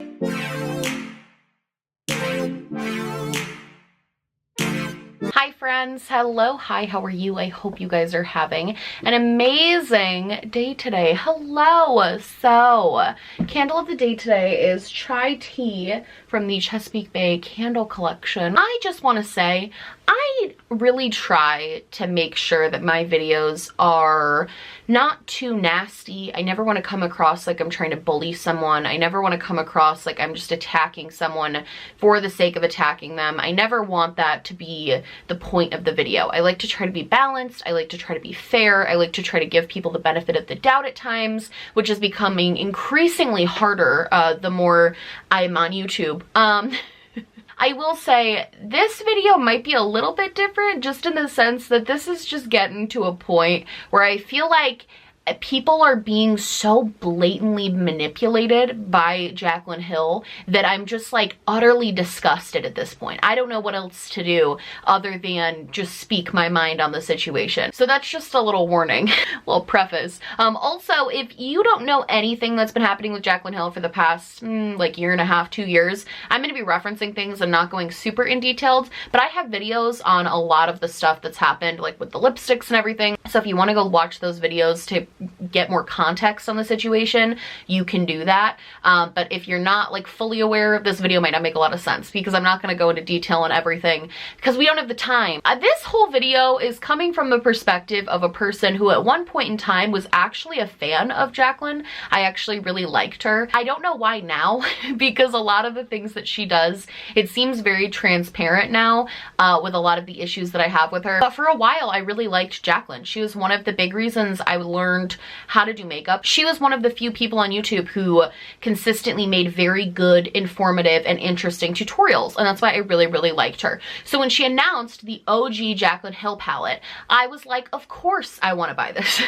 Hi friends, hello, hi, how are you? I hope you guys are having an amazing day today. Hello. So, candle of the day today is Chai Tea from the Chesapeake Bay Candle Collection. I just want to say, I really try to make sure that my videos are not too nasty. I never want to come across like I'm trying to bully someone. I never want to come across like I'm just attacking someone for the sake of attacking them. I never want that to be the point of the video. I like to try to be balanced. I like to try to be fair. I like to try to give people the benefit of the doubt at times, which is becoming increasingly harder the more I'm on YouTube. I will say this video might be a little bit different just in the sense that this is just getting to a point where I feel like people are being so blatantly manipulated by Jaclyn Hill that I'm just like utterly disgusted at this point. I don't know what else to do other than just speak my mind on the situation. So that's just a little warning, little preface. Also, if you don't know anything that's been happening with Jaclyn Hill for the past like year and a half, 2 years, I'm going to be referencing things and not going super in detailed, but I have videos on a lot of the stuff that's happened, like with the lipsticks and everything. So if you want to go watch those videos to get more context on the situation, you can do that. But if you're not like fully aware, this video might not make a lot of sense because I'm not going to go into detail on everything because we don't have the time. This whole video is coming from the perspective of a person who at one point in time was actually a fan of Jaclyn. I actually really liked her. I don't know why now because a lot of the things that she does, it seems very transparent now with a lot of the issues that I have with her. But for a while, I really liked Jaclyn. She was one of the big reasons I learned how to do makeup. She was one of the few people on YouTube who consistently made very good, informative, and interesting tutorials, and that's why I really, really liked her. So when she announced the OG Jaclyn Hill palette, I was like, of course I want to buy this.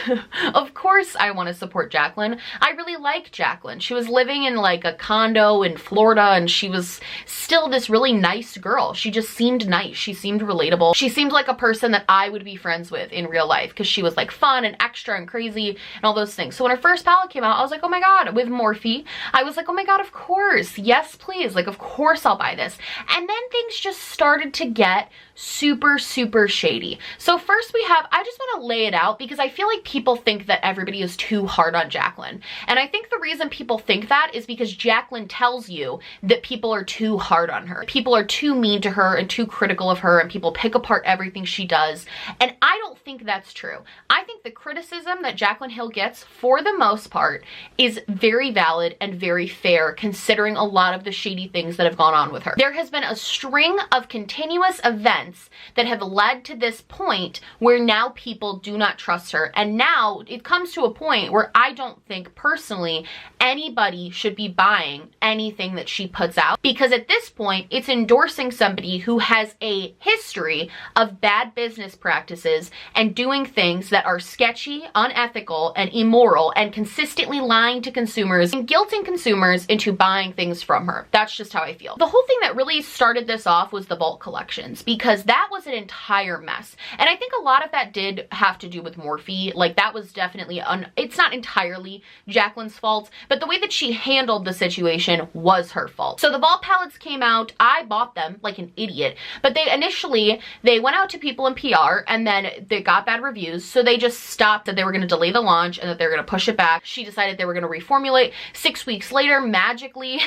Of course I want to support Jaclyn. I really like Jaclyn. She was living in like a condo in Florida, and she was still this really nice girl. She just seemed nice. She seemed relatable. She seemed like a person that I would be friends with in real life because she was like fun and extra and crazy and all those things. So when her first palette came out, I was like, oh my god, with Morphe, I was like, oh my god, of course, yes please, like of course I'll buy this. And then things just started to get super, super shady. So first we have, I just want to lay it out because I feel like people think that everybody is too hard on Jaclyn. And I think the reason people think that is because Jaclyn tells you that people are too hard on her. People are too mean to her and too critical of her, and people pick apart everything she does. And I don't think that's true. I think the criticism that Jaclyn Hill gets, for the most part, is very valid and very fair considering a lot of the shady things that have gone on with her. There has been a string of continuous events that have led to this point where now people do not trust her, and now it comes to a point where I don't think personally anybody should be buying anything that she puts out, because at this point it's endorsing somebody who has a history of bad business practices and doing things that are sketchy, unethical, and immoral, and consistently lying to consumers and guilting consumers into buying things from her. That's just how I feel. The whole thing that really started this off was the Vault collections, because that was an entire mess. And I think a lot of that did have to do with Morphe. Like that was definitely, it's not entirely Jaclyn's fault, but the way that she handled the situation was her fault. So the Vault palettes came out, I bought them like an idiot, but they initially, they went out to people in PR and then they got bad reviews. So they just stopped, that they were going to delay the launch and that they were going to push it back. She decided they were going to reformulate. 6 weeks later, magically,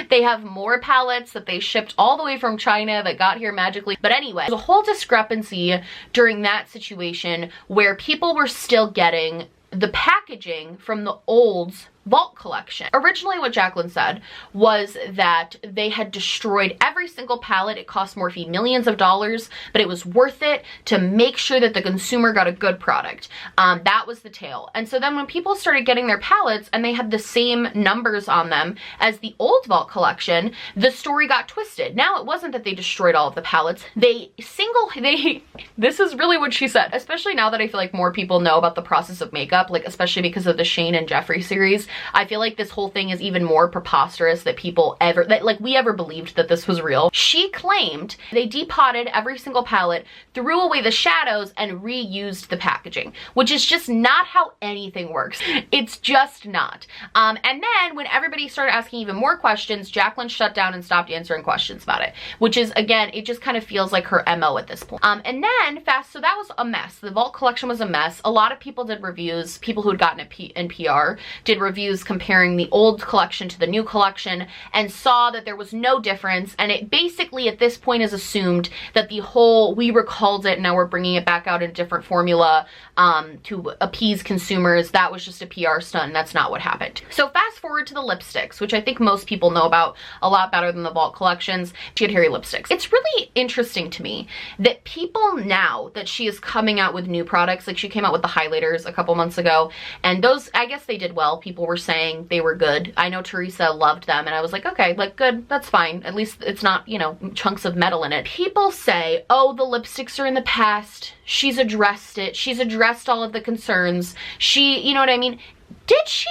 they have more palettes that they shipped all the way from China that got here magically. But anyway, there's a whole discrepancy during that situation where people were still getting the packaging from the old Vault collection. Originally what Jaclyn said was that they had destroyed every single palette. It cost Morphe millions of dollars, but it was worth it to make sure that the consumer got a good product. That was the tale. And so then when people started getting their palettes and they had the same numbers on them as the old Vault collection, the story got twisted. Now it wasn't that they destroyed all of the palettes. This is really what she said, especially now that I feel like more people know about the process of makeup, like especially because of the Shane and Jeffree series. I feel like this whole thing is even more preposterous that we ever believed that this was real. She claimed they depotted every single palette, threw away the shadows, and reused the packaging, which is just not how anything works. It's just not. And then when everybody started asking even more questions, Jaclyn shut down and stopped answering questions about it, which is, again, it just kind of feels like her MO at this point. And then so that was a mess. The Vault collection was a mess. A lot of people did reviews. People who had gotten it in PR did reviews comparing the old collection to the new collection and saw that there was no difference. And it basically at this point is assumed that the whole, we recalled it and now we're bringing it back out in a different formula to appease consumers. That was just a PR stunt and that's not what happened. So fast forward to the lipsticks, which I think most people know about a lot better than the Vault collections. She had hairy lipsticks. It's really interesting to me that people now that she is coming out with new products, like she came out with the highlighters a couple months ago, and those, I guess they did well. People were saying they were good. I know Teresa loved them and I was like, okay, like good, that's fine. At least it's not, you know, chunks of metal in it. People say, oh, the lipsticks are in the past. She's addressed it. She's addressed all of the concerns. She, you know what I mean? Did she?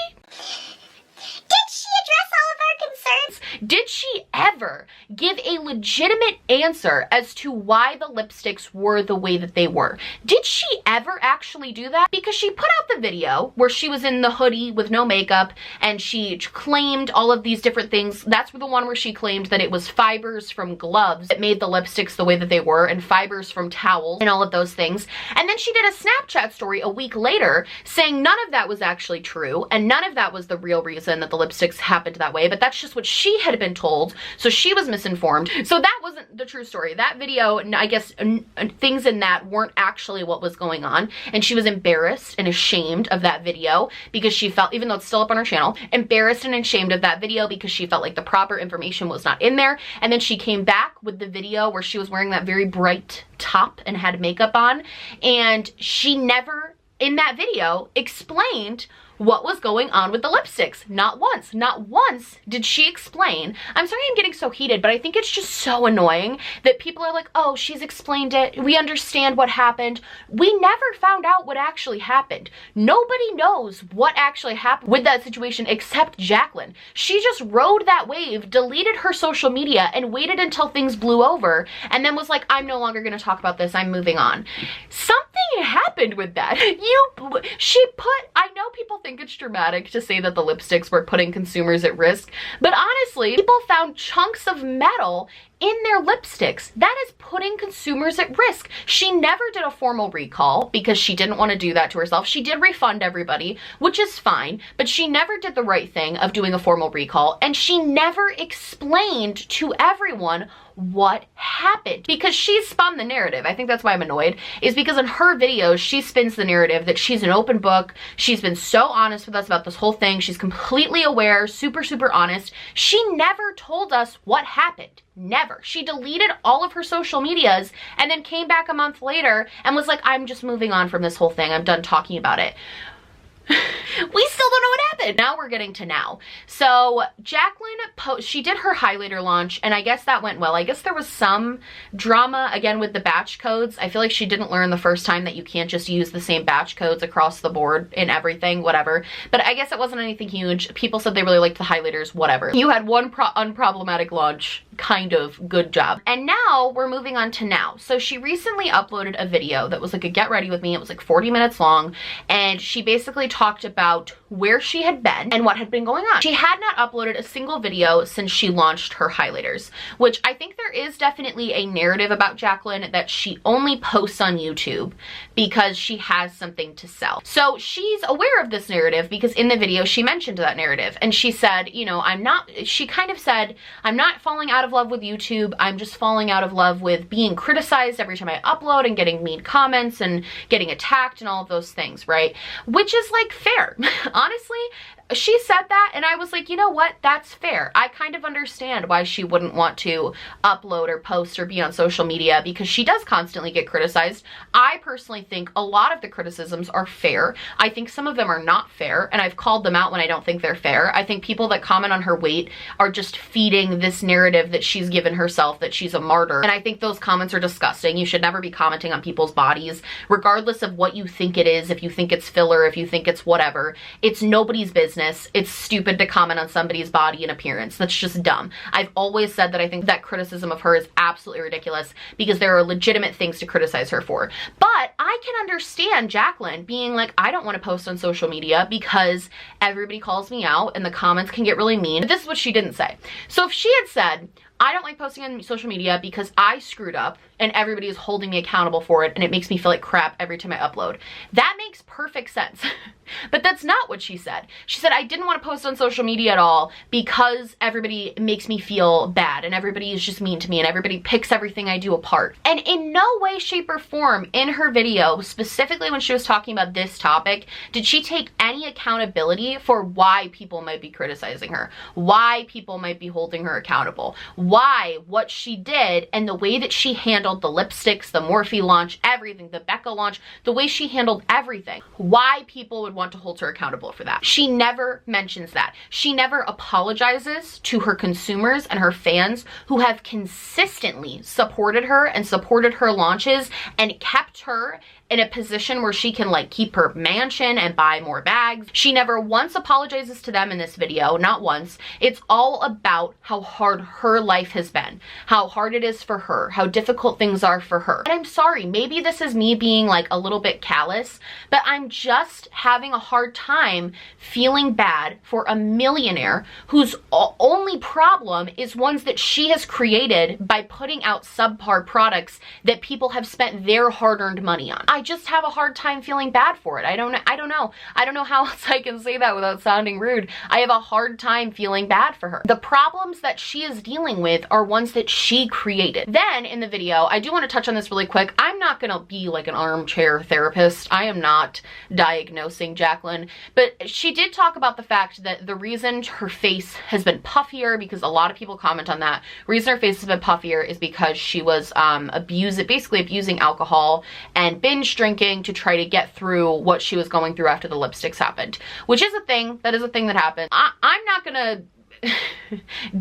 Did she address all of our concerns? Did she ever give a legitimate answer as to why the lipsticks were the way that they were? Did she ever actually do that? Because she put out the video where she was in the hoodie with no makeup and she claimed all of these different things. That's the one where she claimed that it was fibers from gloves that made the lipsticks the way that they were and fibers from towels and all of those things. And then she did a Snapchat story a week later saying none of that was actually true and none of that was the real reason that the lipsticks happened that way, but that's just what she had been told. So she was misinformed. So that wasn't the true story. That video, I guess things in that weren't actually what was going on. And she was embarrassed and ashamed of that video because she felt, even though it's still up on her channel, embarrassed and ashamed of that video because she felt like the proper information was not in there. And then she came back with the video where she was wearing that very bright top and had makeup on. And she never, in that video, explained what was going on with the lipsticks. Not once did she explain. I'm sorry I'm getting so heated, but I think it's just so annoying that people are like, oh, she's explained it. We understand what happened. We never found out what actually happened. Nobody knows what actually happened with that situation except Jaclyn. She just rode that wave, deleted her social media, and waited until things blew over, and then was like, I'm no longer gonna talk about this, I'm moving on. Something happened with that. I know people think it's dramatic to say that the lipsticks were putting consumers at risk, but honestly, people found chunks of metal in their lipsticks. That is putting consumers at risk. She never did a formal recall because she didn't want to do that to herself. She did refund everybody, which is fine, but she never did the right thing of doing a formal recall, and she never explained to everyone what happened because she spun the narrative. I think that's why I'm annoyed, is because in her videos, she spins the narrative that she's an open book. She's been so honest with us about this whole thing. She's completely aware, super, super honest. She never told us what happened. Never. She deleted all of her social medias and then came back a month later and was like, I'm just moving on from this whole thing. I'm done talking about it. We still don't know what happened. Now we're getting to now. So Jaclyn, she did her highlighter launch and I guess that went well. I guess there was some drama again with the batch codes. I feel like she didn't learn the first time that you can't just use the same batch codes across the board in everything, whatever. But I guess it wasn't anything huge. People said they really liked the highlighters, whatever. You had one unproblematic launch, kind of, good job. And now we're moving on to now. So she recently uploaded a video that was like a get ready with me. It was like 40 minutes long and she basically talked about where she had been and what had been going on. She had not uploaded a single video since she launched her highlighters, which I think there is definitely a narrative about Jaclyn that she only posts on YouTube because she has something to sell. So she's aware of this narrative because in the video she mentioned that narrative and she said, you know, she kind of said, I'm not falling out of love with YouTube. I'm just falling out of love with being criticized every time I upload and getting mean comments and getting attacked and all of those things, right? Which is like fair. Honestly, she said that and I was like, you know what, that's fair. I kind of understand why she wouldn't want to upload or post or be on social media because she does constantly get criticized. I personally think a lot of the criticisms are fair. I think some of them are not fair and I've called them out when I don't think they're fair. I think people that comment on her weight are just feeding this narrative that she's given herself that she's a martyr, and I think those comments are disgusting. You should never be commenting on people's bodies regardless of what you think it is. If you think it's filler, if you think it's whatever, it's nobody's business. business, it's stupid to comment on somebody's body and appearance. That's just dumb. I've always said that I think that criticism of her is absolutely ridiculous because there are legitimate things to criticize her for. But I can understand Jaclyn being like, I don't want to post on social media because everybody calls me out and the comments can get really mean. But this is what she didn't say. So if she had said, I don't like posting on social media because I screwed up and everybody is holding me accountable for it and it makes me feel like crap every time I upload. That makes perfect sense. But that's not what she said. She said, I didn't want to post on social media at all because everybody makes me feel bad and everybody is just mean to me and everybody picks everything I do apart. And in no way, shape, or form in her video, specifically when she was talking about this topic, did she take any accountability for why people might be criticizing her, why people might be holding her accountable, why what she did and the way that she handled the lipsticks, the Morphe launch, everything, the Becca launch, the way she handled everything, why people would want to hold her accountable for that. She never mentions that. She never apologizes to her consumers and her fans who have consistently supported her and supported her launches and kept her in a position where she can like keep her mansion and buy more bags. She never once apologizes to them in this video, not once. It's all about how hard her life has been, how hard it is for her, how difficult things are for her. And I'm sorry, maybe this is me being like a little bit callous, but I'm just having a hard time feeling bad for a millionaire whose only problem is ones that she has created by putting out subpar products that people have spent their hard-earned money on. I just have a hard time feeling bad for it. I don't know how else I can say that without sounding rude. I have a hard time feeling bad for her. The problems that she is dealing with are ones that she created. Then in the video, I do want to touch on this really quick. I'm not gonna be like an armchair therapist. I am not diagnosing Jaclyn, but she did talk about the fact that the reason her face has been puffier, because a lot of people comment on that, reason her face has been puffier is because she was basically abusing alcohol and binge drinking to try to get through what she was going through after the lipsticks happened, which is a thing. That is a thing that happened. I'm not gonna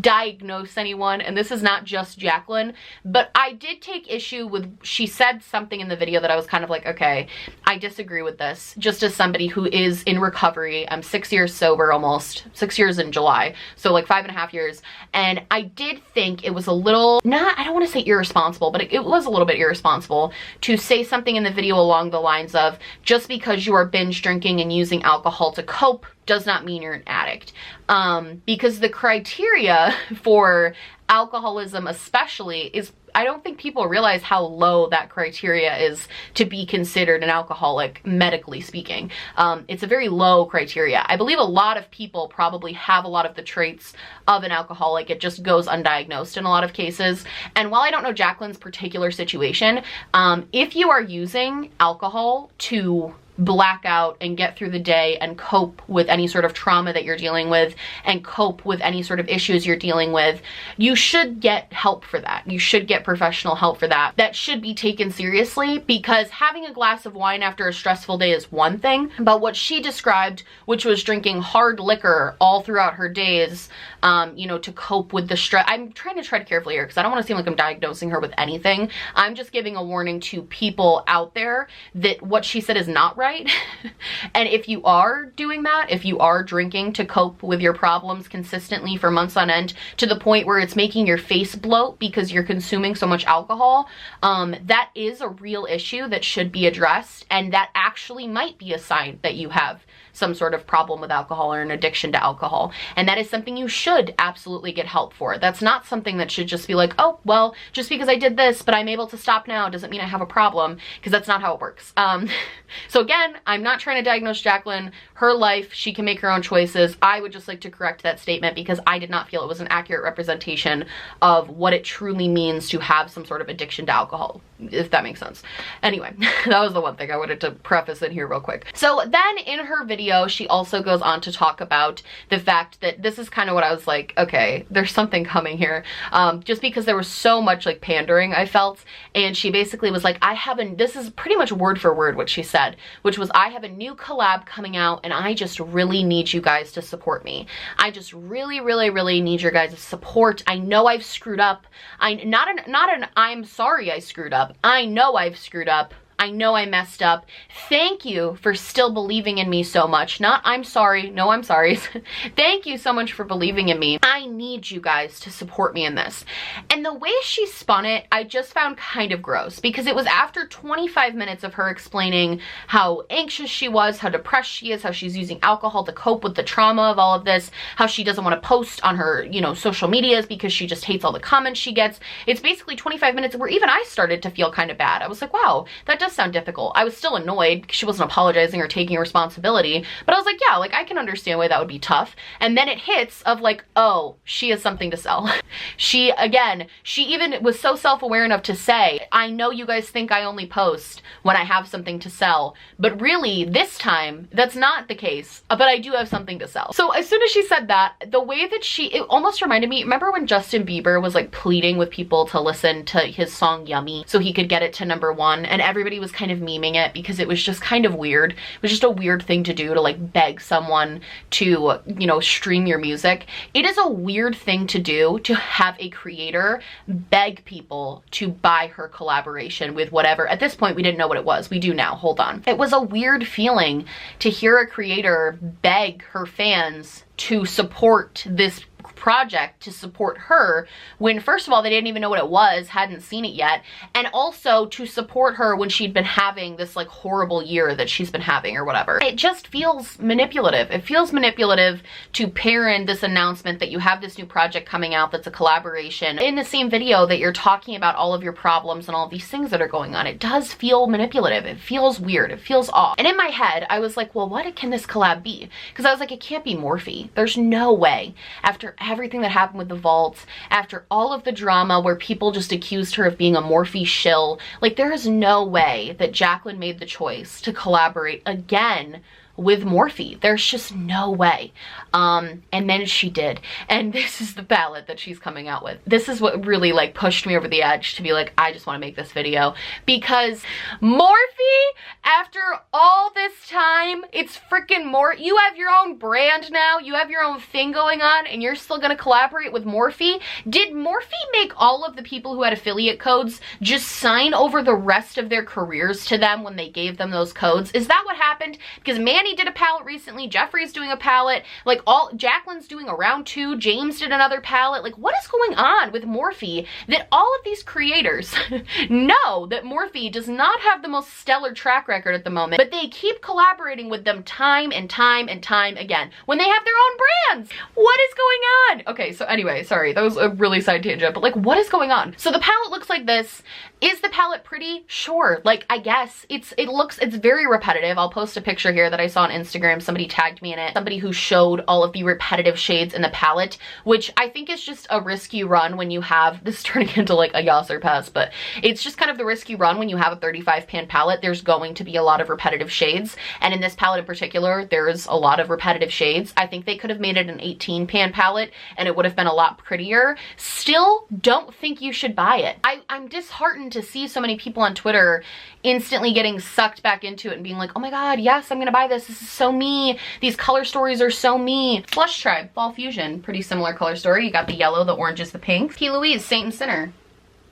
diagnose anyone, and this is not just Jaclyn, but I did take issue with, she said something in the video that I was kind of like, okay, I disagree with this, just as somebody who is in recovery. I'm 6 years sober, almost 6 years in July, so like 5.5 years, and I did think it was a little, I don't want to say irresponsible, but it was a little bit irresponsible to say something in the video along the lines of, just because you are binge drinking and using alcohol to cope does not mean you're an addict. Because the criteria for alcoholism especially is, I don't think people realize how low that criteria is to be considered an alcoholic, medically speaking. It's a very low criteria. I believe a lot of people probably have a lot of the traits of an alcoholic. It just goes undiagnosed in a lot of cases. And while I don't know Jaclyn's particular situation, if you are using alcohol to black out and get through the day and cope with any sort of trauma that you're dealing with and cope with any sort of issues you're dealing with, you should get help for that. You should get professional help for that. That should be taken seriously, because having a glass of wine after a stressful day is one thing, but what she described, which was drinking hard liquor all throughout her days, you know, to cope with the stress. I'm trying to tread carefully here because I don't want to seem like I'm diagnosing her with anything. I'm just giving a warning to people out there that what she said is not right. And if you are doing that, if you are drinking to cope with your problems consistently for months on end to the point where it's making your face bloat because you're consuming so much alcohol, that is a real issue that should be addressed, and that actually might be a sign that you have some sort of problem with alcohol or an addiction to alcohol. And that is something you should absolutely get help for. That's not something that should just be like, oh, well, just because I did this, but I'm able to stop now doesn't mean I have a problem, because that's not how it works. So again, I'm not trying to diagnose Jaclyn. Her life, she can make her own choices. I would just like to correct that statement because I did not feel it was an accurate representation of what it truly means to have some sort of addiction to alcohol, if that makes sense. Anyway, that was the one thing I wanted to preface in here real quick. So then in her video, she also goes on to talk about the fact that this is kind of what I was like, okay, there's something coming here. Just because there was so much like pandering I felt, and she basically was like, this is pretty much word for word what she said, which was, I have a new collab coming out and I just really need you guys to support me. I just really, really, really need your guys' support. I know I've screwed up. I'm sorry I screwed up. I know I've screwed up. I know I messed up. Thank you for still believing in me so much. Not I'm sorry. No, I'm sorry. Thank you so much for believing in me. I need you guys to support me in this. And the way she spun it, I just found kind of gross, because it was after 25 minutes of her explaining how anxious she was, how depressed she is, how she's using alcohol to cope with the trauma of all of this, how she doesn't want to post on her, you know, social medias because she just hates all the comments she gets. It's basically 25 minutes where even I started to feel kind of bad. I was like, wow, that does sound difficult. I was still annoyed because she wasn't apologizing or taking responsibility, but I was like, yeah, like I can understand why that would be tough. And then it hits of like, oh, she has something to sell. She even was so self-aware enough to say, I know you guys think I only post when I have something to sell, but really this time that's not the case, but I do have something to sell. So as soon as she said that, the way that it almost reminded me, remember when Justin Bieber was like pleading with people to listen to his song Yummy so he could get it to #1, and everybody was kind of memeing it because it was just kind of weird. It was just a weird thing to do, to like beg someone to, you know, stream your music. It is a weird thing to do, to have a creator beg people to buy her collaboration with whatever. At this point, we didn't know what it was. We do now. Hold on. It was a weird feeling to hear a creator beg her fans to support this project, to support her, when first of all they didn't even know what it was, hadn't seen it yet, and also to support her when she'd been having this like horrible year that she's been having or whatever. It just feels manipulative. It feels manipulative to pair in this announcement that you have this new project coming out that's a collaboration in the same video that you're talking about all of your problems and all of these things that are going on. It does feel manipulative. It feels weird. It feels off. And in my head, I was like, well, what can this collab be? Because I was like, it can't be Morphe. There's no way. After everything that happened with the vaults, after all of the drama where people just accused her of being a Morphe shill, like there is no way that Jaclyn made the choice to collaborate again with Morphe. There's just no way. And then she did. And this is the palette that she's coming out with. This is what really like pushed me over the edge to be like, I just want to make this video, because Morphe, after all this time, it's freaking more. You have your own brand now. You have your own thing going on, and you're still going to collaborate with Morphe. Did Morphe make all of the people who had affiliate codes just sign over the rest of their careers to them when they gave them those codes? Is that what happened? Because Manny did a palette recently, Jeffrey's doing a palette, like Jaclyn's doing a round 2, James did another palette. Like, what is going on with Morphe that all of these creators know that Morphe does not have the most stellar track record at the moment, but they keep collaborating with them time and time and time again when they have their own brands? What is going on? Okay, so anyway, sorry, that was a really side tangent, but like, what is going on? So the palette looks like this. Is the palette pretty? Sure. Like, I guess it's very repetitive. I'll post a picture here that I saw on Instagram. Somebody tagged me in it. Somebody who showed all of the repetitive shades in the palette, which I think is just a risk you run when you have this, turning into like a Yasser pass, but it's just kind of the risk you run when you have a 35 pan palette. There's going to be a lot of repetitive shades. And in this palette in particular, there's a lot of repetitive shades. I think they could have made it an 18 pan palette and it would have been a lot prettier. Still don't think you should buy it. I'm disheartened to see so many people on Twitter instantly getting sucked back into it and being like, oh my god, yes, I'm gonna buy this. This is so me. These color stories are so me. Blush Tribe, Fall Fusion, pretty similar color story. You got the yellow, the oranges, the pinks. P. Louise, Saint and Sinner,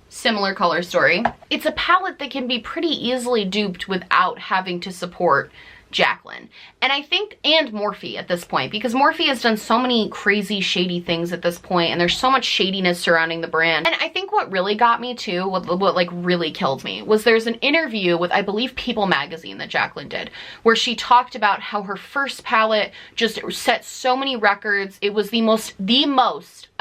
similar color story. It's a palette that can be pretty easily duped without having to support Jaclyn. And I think, and Morphe at this point, because Morphe has done so many crazy shady things at this point, and there's so much shadiness surrounding the brand. And I think what really got me too, what like really killed me, was there's an interview with, I believe, People magazine that Jaclyn did, where she talked about how her first palette just set so many records. It was the most,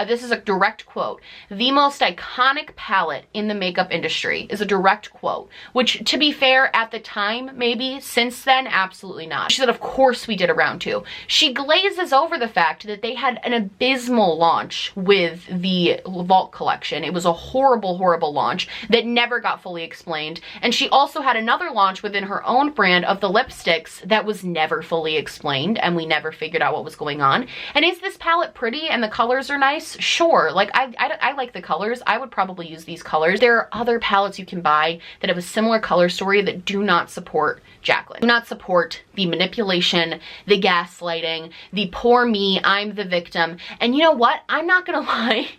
this is a direct quote, the most iconic palette in the makeup industry, is a direct quote, which, to be fair, at the time, maybe, since then, absolutely not. She said, of course we did a round 2. She glazes over the fact that they had an abysmal launch with the Vault collection. It was a horrible, horrible launch that never got fully explained. And she also had another launch within her own brand of the lipsticks that was never fully explained, and we never figured out what was going on. And is this palette pretty and the colors are nice? Sure. Like, I like the colors. I would probably use these colors. There are other palettes you can buy that have a similar color story that do not support Jaclyn. Do not support the manipulation, the gaslighting, the poor me, I'm the victim. And you know what? I'm not gonna lie.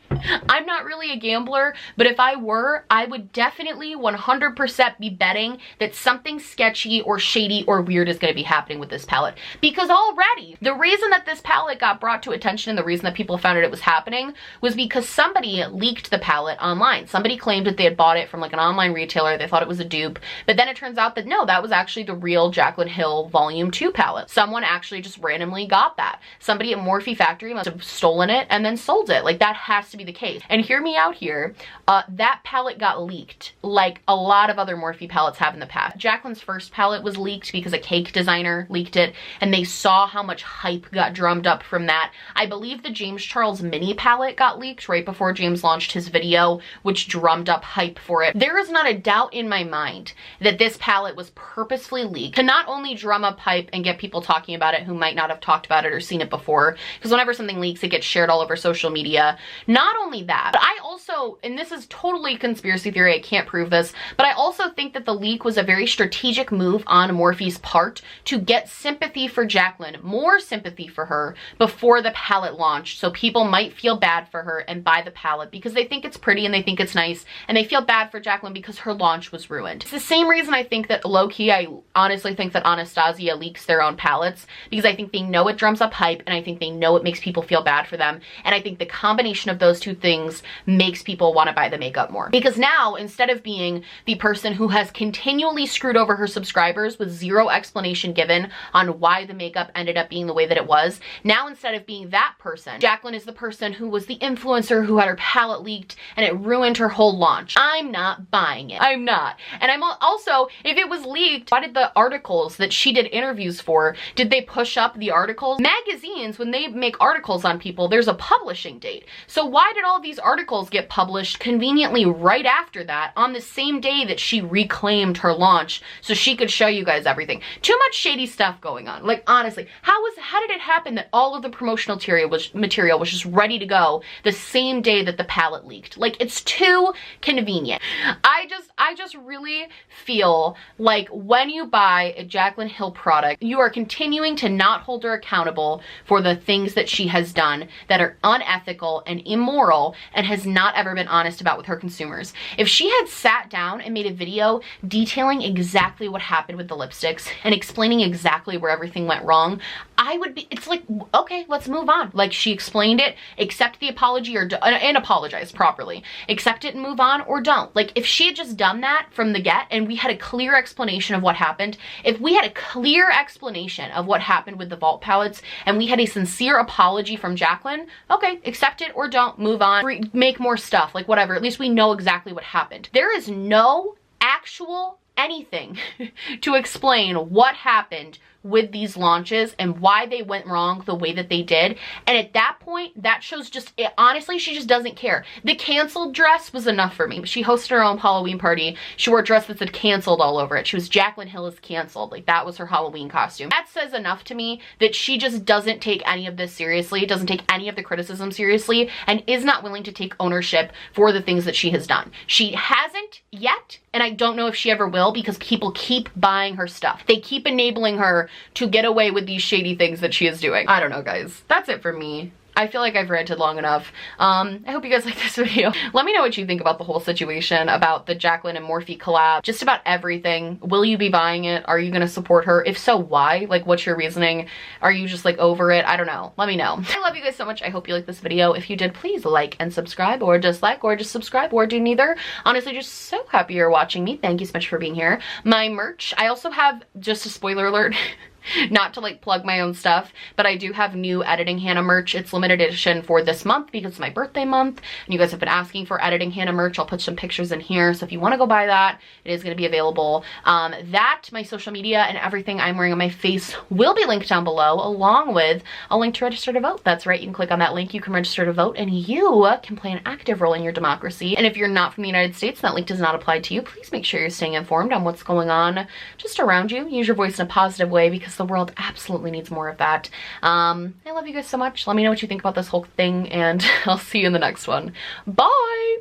I'm not really a gambler, but if I were, I would definitely 100% be betting that something sketchy or shady or weird is going to be happening with this palette. Because already, the reason that this palette got brought to attention and the reason that people found out it was happening was because somebody leaked the palette online. Somebody claimed that they had bought it from like an online retailer. They thought it was a dupe, but then it turns out that no, that was actually the real Jaclyn Hill Volume 2 palette. Someone actually just randomly got that. Somebody at Morphe Factory must have stolen it and then sold it. Like, that has to be the case. And hear me out here, that palette got leaked like a lot of other Morphe palettes have in the past. Jaclyn's first palette was leaked because a cake designer leaked it and they saw how much hype got drummed up from that. I believe the James Charles mini palette got leaked right before James launched his video, which drummed up hype for it. There is not a doubt in my mind that this palette was purposefully leaked to not only drum up hype and get people talking about it who might not have talked about it or seen it before, because whenever something leaks, it gets shared all over social media. Not only that, but I also, and this is totally conspiracy theory, I can't prove this, but I also think that the leak was a very strategic move on Morphe's part to get sympathy for Jaclyn, more sympathy for her before the palette launched, so people might feel bad for her and buy the palette because they think it's pretty and they think it's nice, and they feel bad for Jaclyn because her launch was ruined. It's the same reason I think that low-key, I honestly think that Anastasia leaks their own palettes, because I think they know it drums up hype and I think they know it makes people feel bad for them, and I think the combination of those two things makes people want to buy the makeup more. Because now, instead of being the person who has continually screwed over her subscribers with zero explanation given on why the makeup ended up being the way that it was, now instead of being that person, Jaclyn is the person who was the influencer who had her palette leaked and it ruined her whole launch. I'm not buying it. I'm not. And I'm also, if it was leaked, why did the articles that she did interviews for, did they push up the articles? Magazines, when they make articles on people, there's a publishing date. So why did all these articles get published conveniently right after that on the same day that she reclaimed her launch so she could show you guys everything? Too much shady stuff going on. Like, honestly, how did it happen that all of the promotional material was just ready to go the same day that the palette leaked? Like, it's too convenient. I just really feel like when you buy a Jaclyn Hill product, you are continuing to not hold her accountable for the things that she has done that are unethical and immoral and has not ever been honest about with her consumers. If she had sat down and made a video detailing exactly what happened with the lipsticks and explaining exactly where everything went wrong, I would be, it's like, okay, let's move on. Like, she explained it, accept the apology and apologize properly. Accept it and move on, or don't. Like, if she had just done that from the get and we had a clear explanation of what happened, if we had a clear explanation of what happened with the Vault palettes and we had a sincere apology from Jaclyn, okay, accept it or don't, move on, make more stuff, like whatever. At least we know exactly what happened. There is no actual anything to explain what happened with these launches and why they went wrong the way that they did. And at that point, that shows just, honestly, she just doesn't care. The canceled dress was enough for me. She hosted her own Halloween party. She wore a dress that said canceled all over it. She was Jaclyn Hill is canceled. Like, that was her Halloween costume. That says enough to me that she just doesn't take any of this seriously, doesn't take any of the criticism seriously, and is not willing to take ownership for the things that she has done. She hasn't yet, and I don't know if she ever will, because people keep buying her stuff. They keep enabling her to get away with these shady things that she is doing. I don't know, guys. That's it for me. I feel like I've ranted long enough. I hope you guys like this video. Let me know what you think about the whole situation, about the Jaclyn and Morphe collab, just about everything. Will you be buying it? Are you gonna support her? If so, why? Like, what's your reasoning? Are you just like over it? I don't know. Let me know. I love you guys so much. I hope you liked this video. If you did, please like and subscribe, or dislike, or just subscribe, or do neither. Honestly, just so happy you're watching me. Thank you so much for being here. My merch, I also have, just a spoiler alert, not to like plug my own stuff, but I do have new Editing Hannah merch. It's limited edition for this month because it's my birthday month and you guys have been asking for Editing Hannah merch. I'll put some pictures in here, so if you want to go buy that, it is going to be available. That, my social media, and everything I'm wearing on my face will be linked down below, along with a link to register to vote. That's right, you can click on that link, you can register to vote, and you can play an active role in your democracy. And if you're not from the United States, that link does not apply to you. Please make sure you're staying informed on what's going on just around you. Use your voice in a positive way, because the world absolutely needs more of that. I love you guys so much. Let me know what you think about this whole thing, and I'll see you in the next one. Bye!